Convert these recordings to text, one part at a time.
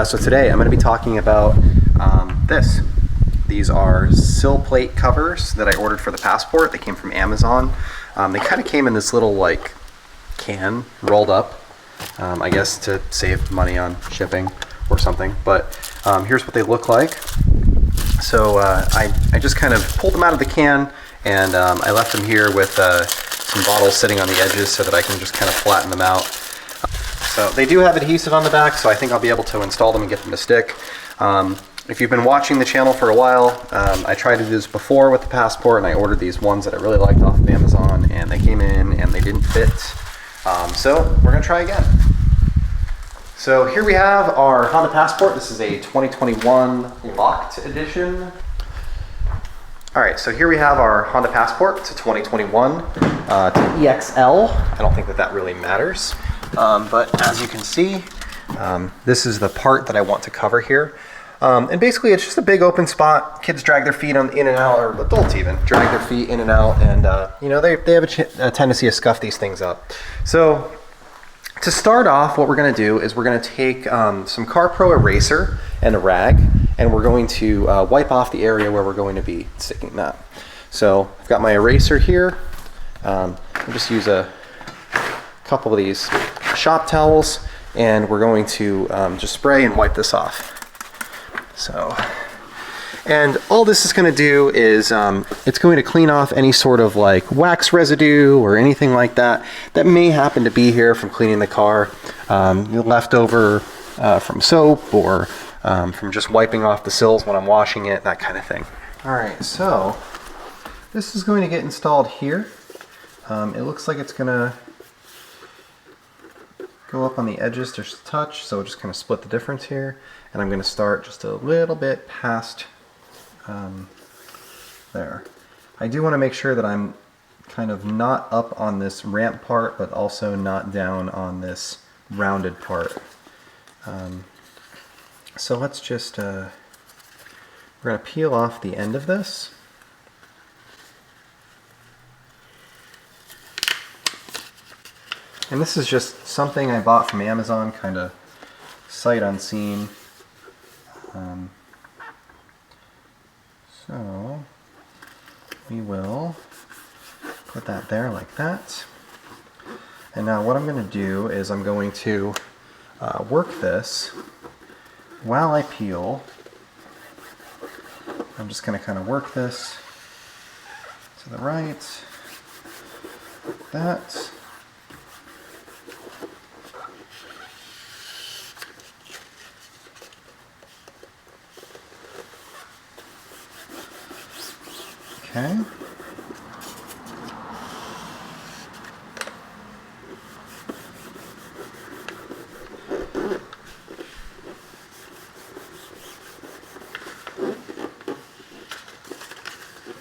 So today I'm going to be talking about this. These are sill plate covers that I ordered for the Passport. They came from Amazon. They kind of came in this little like can rolled up, I guess to save money on shipping or something. But here's what they look like. So I just kind of pulled them out of the can, and I left them here with some bottles sitting on the edges so that I can just kind of flatten them out. So they do have adhesive on the back, so I think I'll be able to install them and get them to stick. If you've been watching the channel for a while, I tried to do this before with the Passport, and I ordered these ones that I really liked off of Amazon, and they came in and they didn't fit. So we're gonna try again. So here we have our Honda Passport. This is a 2021 locked edition. All right, so here we have our Honda Passport. It's a 2021. It's an EXL. I don't think that really matters. But as you can see, this is the part that I want to cover here. And basically it's just a big open spot. Kids drag their feet in and out, or adults even, drag their feet in and out, and you know, they have a tendency to scuff these things up. So to start off, what we're gonna do is we're gonna take some CarPro eraser and a rag, and we're going to wipe off the area where we're going to be sticking that. So I've got my eraser here. I'll just use a couple of these shop towels, and we're going to just spray and wipe this off. So, and all this is going to do is it's going to clean off any sort of like wax residue or anything like that that may happen to be here from cleaning the car, leftover from soap, or from just wiping off the sills when I'm washing it, that kind of thing. All right, so this is going to get installed here. It looks like it's going to go up on the edges just a touch, so we'll just kind of split the difference here. And I'm going to start just a little bit past there. I do want to make sure that I'm kind of not up on this ramp part, but also not down on this rounded part. So let's just, we're going to peel off the end of this. And this is just something I bought from Amazon, kind of sight unseen. So we will put that there like that. And now what I'm going to do is I'm going to work this while I peel. I'm just going to kind of work this to the right, like that. Okay.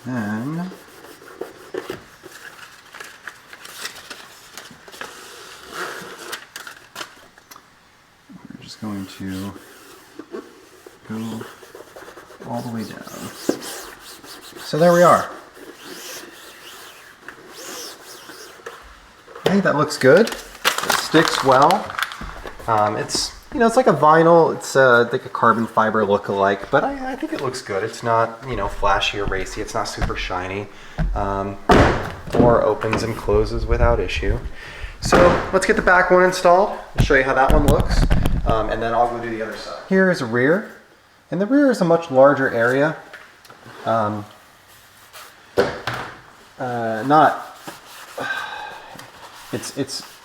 Then we're just going to go all the way down. So there we are. I think that looks good. It sticks well. It's, you know, it's like a vinyl. It's like a carbon fiber look-alike, but I think it looks good. It's not, you know, flashy or racy. It's not super shiny. Door opens and closes without issue. So let's get the back one installed. I'll show you how that one looks, and then I'll go do the other side. Here is a rear, and the rear is a much larger area.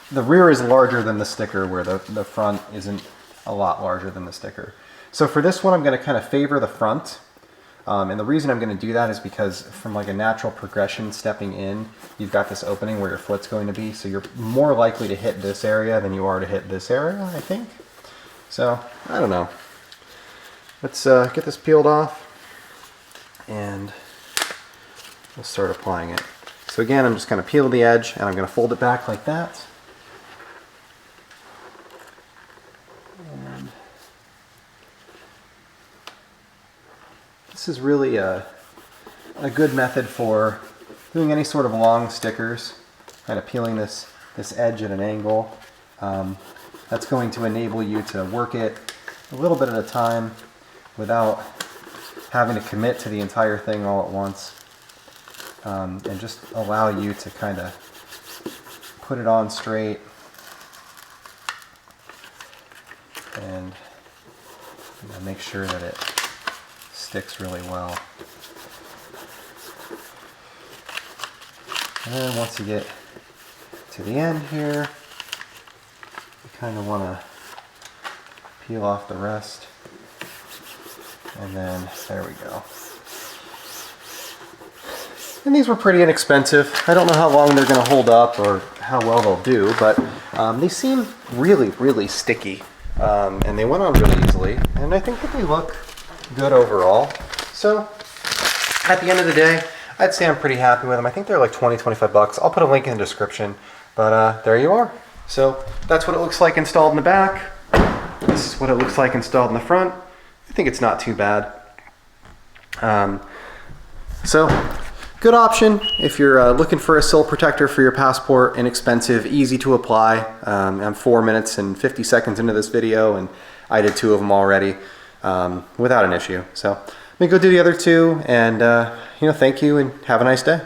The rear is larger than the sticker, where the front isn't a lot larger than the sticker. So for this one, I'm going to kind of favor the front. And the reason I'm going to do that is because from like a natural progression stepping in, you've got this opening where your foot's going to be. So you're more likely to hit this area than you are to hit this area, I think. So, I don't know. Let's get this peeled off, and we'll start applying it. So again, I'm just going to peel the edge, and I'm going to fold it back like that. And this is really a good method for doing any sort of long stickers, kind of peeling this this edge at an angle. That's going to enable you to work it a little bit at a time without having to commit to the entire thing all at once, and just allow you to kind of put it on straight and make sure that it sticks really well. And then once you get to the end here, you kind of want to peel off the rest. And then there we go. And these were pretty inexpensive. I don't know how long they're going to hold up or how well they'll do, but they seem really, really sticky. And they went on really easily. And I think that they look good overall. So at the end of the day, I'd say I'm pretty happy with them. I think they're like 20, 25 bucks. I'll put a link in the description. But there you are. So that's what it looks like installed in the back. This is what it looks like installed in the front. I think it's not too bad. So good option if you're looking for a sill protector for your Passport. Inexpensive, easy to apply. I'm 4 minutes and 50 seconds into this video, and I did 2 of them already without an issue. So let me go do the other 2, and thank you and have a nice day.